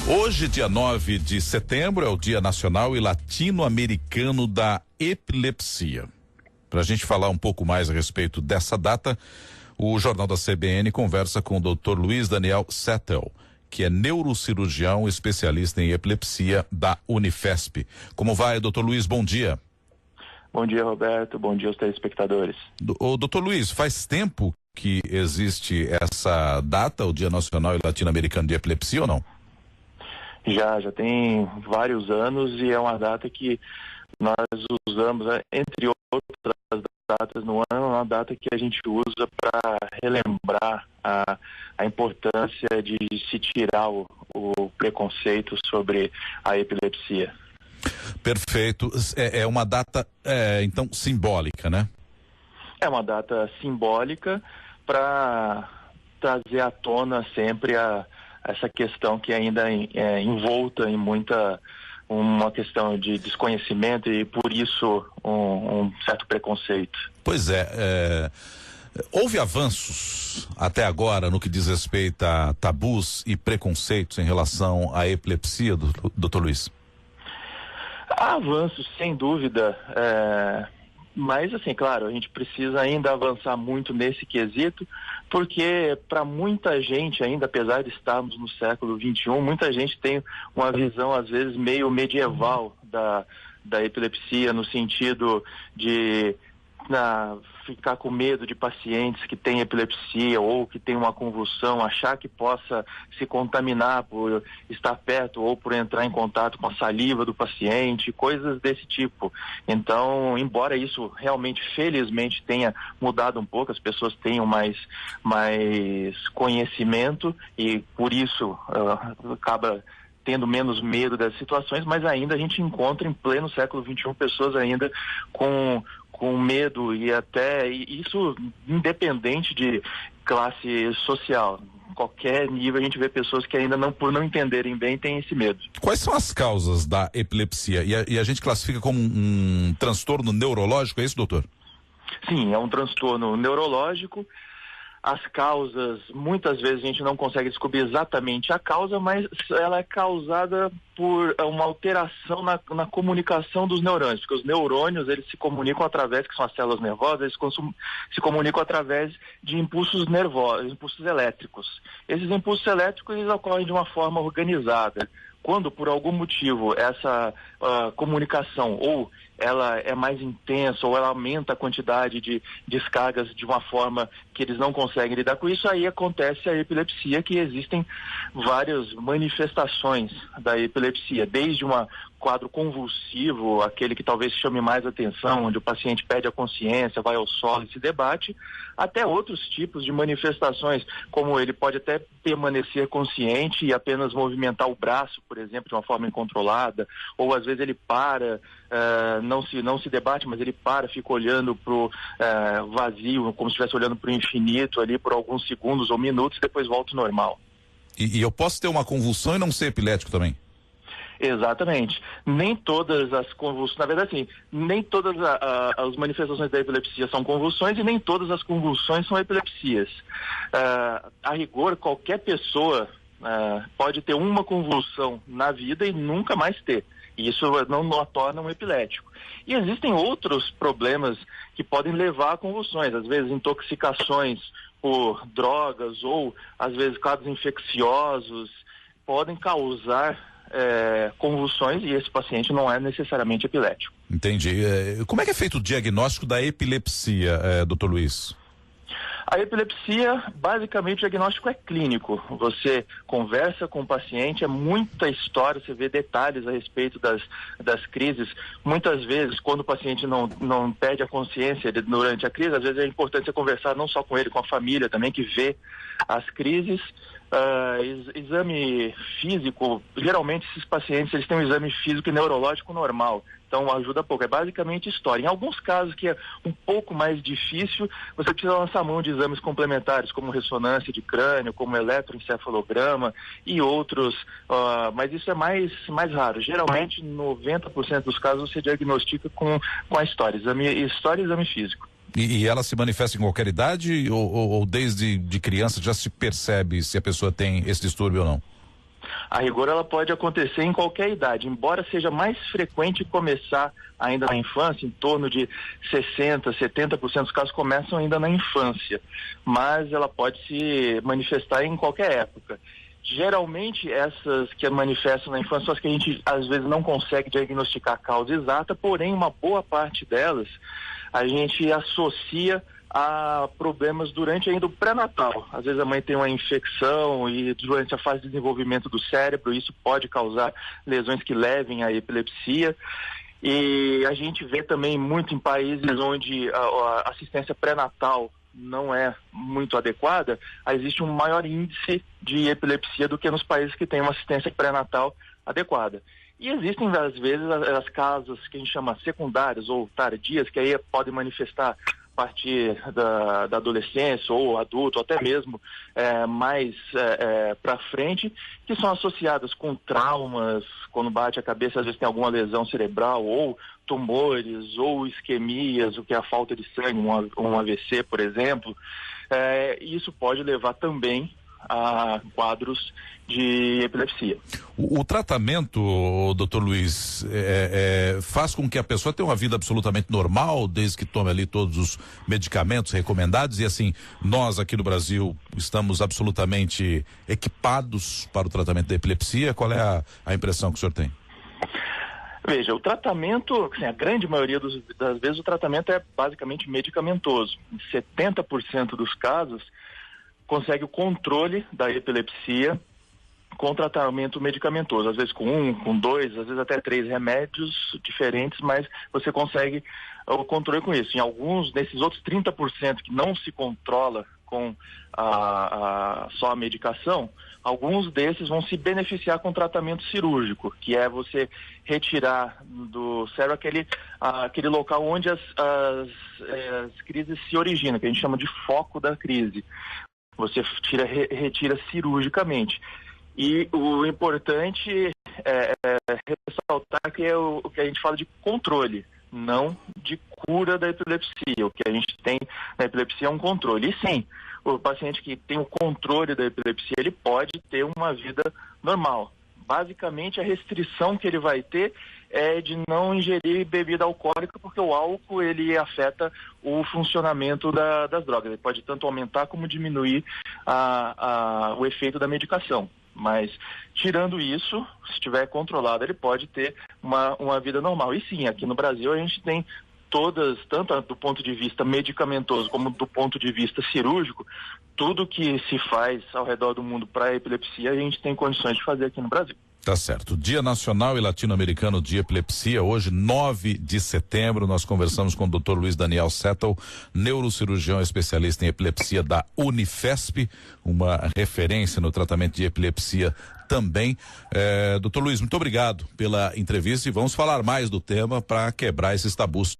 Hoje, dia 9 de setembro, é o Dia Nacional e Latino-Americano da Epilepsia. Para a gente falar um pouco mais a respeito dessa data, o Jornal da CBN conversa com o Dr. Luiz Daniel Settel, que é neurocirurgião especialista em epilepsia da Unifesp. Como vai, Dr. Luiz? Bom dia. Bom dia, Roberto. Bom dia aos telespectadores. Dr. Luiz, faz tempo que existe essa data, o Dia Nacional e Latino-Americano de Epilepsia, ou não? Já tem vários anos e é uma data que nós usamos, entre outras datas no ano, é uma data que a gente usa para relembrar a importância de se tirar o preconceito sobre a epilepsia. Perfeito. É uma data, então, simbólica, né? É uma data simbólica para trazer à tona sempre essa questão que ainda é envolta em uma questão de desconhecimento e por isso um certo preconceito. Pois houve avanços até agora no que diz respeito a tabus e preconceitos em relação à epilepsia, doutor Luiz? Há avanços, sem dúvida, mas assim, claro, a gente precisa ainda avançar muito nesse quesito, porque para muita gente ainda, apesar de estarmos no século XXI, muita gente tem uma visão às vezes meio medieval da epilepsia, no sentido de ficar com medo de pacientes que têm epilepsia ou que têm uma convulsão, achar que possa se contaminar por estar perto ou por entrar em contato com a saliva do paciente, coisas desse tipo. Então, embora isso realmente, felizmente, tenha mudado um pouco, as pessoas tenham mais conhecimento e por isso acaba tendo menos medo das situações, mas ainda a gente encontra em pleno século XXI pessoas ainda com medo e até isso independente de classe social. Em qualquer nível a gente vê pessoas que ainda por não entenderem bem têm esse medo. Quais são as causas da epilepsia? E a gente classifica como um transtorno neurológico, é isso, doutor? Sim, é um transtorno neurológico. As causas, muitas vezes a gente não consegue descobrir exatamente a causa, mas ela é causada por uma alteração na comunicação dos neurônios, porque os neurônios, eles se comunicam através, que são as células nervosas, eles se comunicam através de impulsos nervosos, impulsos elétricos. Esses impulsos elétricos, eles ocorrem de uma forma organizada. Quando, por algum motivo, essa comunicação ou ela é mais intensa ou ela aumenta a quantidade de descargas de uma forma que eles não conseguem lidar com isso, aí acontece a epilepsia, que existem várias manifestações da epilepsia, desde um quadro convulsivo, aquele que talvez chame mais atenção, onde o paciente perde a consciência, vai ao solo e se debate, até outros tipos de manifestações, como ele pode até permanecer consciente e apenas movimentar o braço, por exemplo, de uma forma incontrolada, ou às vezes ele para, não se debate, mas ele para, fica olhando para o vazio, como se estivesse olhando para o infinito ali por alguns segundos ou minutos, e depois volta ao normal. E eu posso ter uma convulsão e não ser epilético também? Exatamente. Nem todas as convulsões, na verdade, assim, nem todas as manifestações da epilepsia são convulsões e nem todas as convulsões são epilepsias. A rigor, qualquer pessoa pode ter uma convulsão na vida e nunca mais ter. E isso não a torna um epilético. E existem outros problemas que podem levar a convulsões, às vezes intoxicações por drogas ou, às vezes, quadros infecciosos podem causar convulsões e esse paciente não é necessariamente epilético. Entendi. Como é que é feito o diagnóstico da epilepsia, doutor Luiz? A epilepsia, basicamente, o diagnóstico é clínico. Você conversa com o paciente, é muita história, você vê detalhes a respeito das crises. Muitas vezes, quando o paciente não perde a consciência durante a crise, às vezes é importante você conversar não só com ele, com a família também, que vê as crises. Exame físico, geralmente esses pacientes eles têm um exame físico e neurológico normal, então ajuda pouco, é basicamente história. Em alguns casos que é um pouco mais difícil, você precisa lançar mão de exames complementares, como ressonância de crânio, como eletroencefalograma e outros, mas isso é mais raro. Geralmente 90% dos casos você diagnostica com a história e exame físico. E ela se manifesta em qualquer idade ou desde criança já se percebe se a pessoa tem esse distúrbio ou não? A rigor, ela pode acontecer em qualquer idade, embora seja mais frequente começar ainda na infância, em torno de 60%, 70% dos casos começam ainda na infância, mas ela pode se manifestar em qualquer época. Geralmente, essas que manifestam na infância são as que a gente, às vezes, não consegue diagnosticar a causa exata, porém, uma boa parte delas a gente associa a problemas durante ainda o pré-natal. Às vezes a mãe tem uma infecção e durante a fase de desenvolvimento do cérebro, isso pode causar lesões que levem à epilepsia. E a gente vê também muito em países onde a assistência pré-natal não é muito adequada, existe um maior índice de epilepsia do que nos países que têm uma assistência pré-natal adequada. E existem, às vezes, as causas que a gente chama secundárias ou tardias, que aí podem manifestar a partir da adolescência ou adulto, ou até mesmo mais para frente, que são associadas com traumas, quando bate a cabeça, às vezes tem alguma lesão cerebral, ou tumores, ou isquemias, o que é a falta de sangue, um AVC, por exemplo. Isso pode levar também a quadros de epilepsia. O tratamento, doutor Luiz, faz com que a pessoa tenha uma vida absolutamente normal, desde que tome ali todos os medicamentos recomendados, e assim, nós aqui no Brasil estamos absolutamente equipados para o tratamento da epilepsia. Qual é a impressão que o senhor tem? Veja, o tratamento, assim, a grande maioria das vezes o tratamento é basicamente medicamentoso. Em 70% dos casos consegue o controle da epilepsia com tratamento medicamentoso, às vezes com 2, às vezes até 3 remédios diferentes, mas você consegue o controle com isso. Em alguns, nesses outros 30% que não se controla com só a medicação, alguns desses vão se beneficiar com tratamento cirúrgico, que é você retirar do cérebro aquele local onde as crises se originam, que a gente chama de foco da crise. Você retira cirurgicamente. E o importante é ressaltar que é o que a gente fala de controle, não de cura da epilepsia. O que a gente tem na epilepsia é um controle. E sim, o paciente que tem o controle da epilepsia, ele pode ter uma vida normal. Basicamente, a restrição que ele vai ter é de não ingerir bebida alcoólica, porque o álcool ele afeta o funcionamento das drogas. Ele pode tanto aumentar como diminuir o efeito da medicação. Mas, tirando isso, se estiver controlado, ele pode ter uma vida normal. E sim, aqui no Brasil a gente tem todas, tanto do ponto de vista medicamentoso como do ponto de vista cirúrgico, tudo que se faz ao redor do mundo para a epilepsia, a gente tem condições de fazer aqui no Brasil. Tá certo. Dia Nacional e Latino-Americano de Epilepsia, hoje, 9 de setembro, nós conversamos com o Dr. Luiz Daniel Settle, neurocirurgião especialista em epilepsia da Unifesp, uma referência no tratamento de epilepsia também. Dr. Luiz, muito obrigado pela entrevista e vamos falar mais do tema para quebrar esses tabus.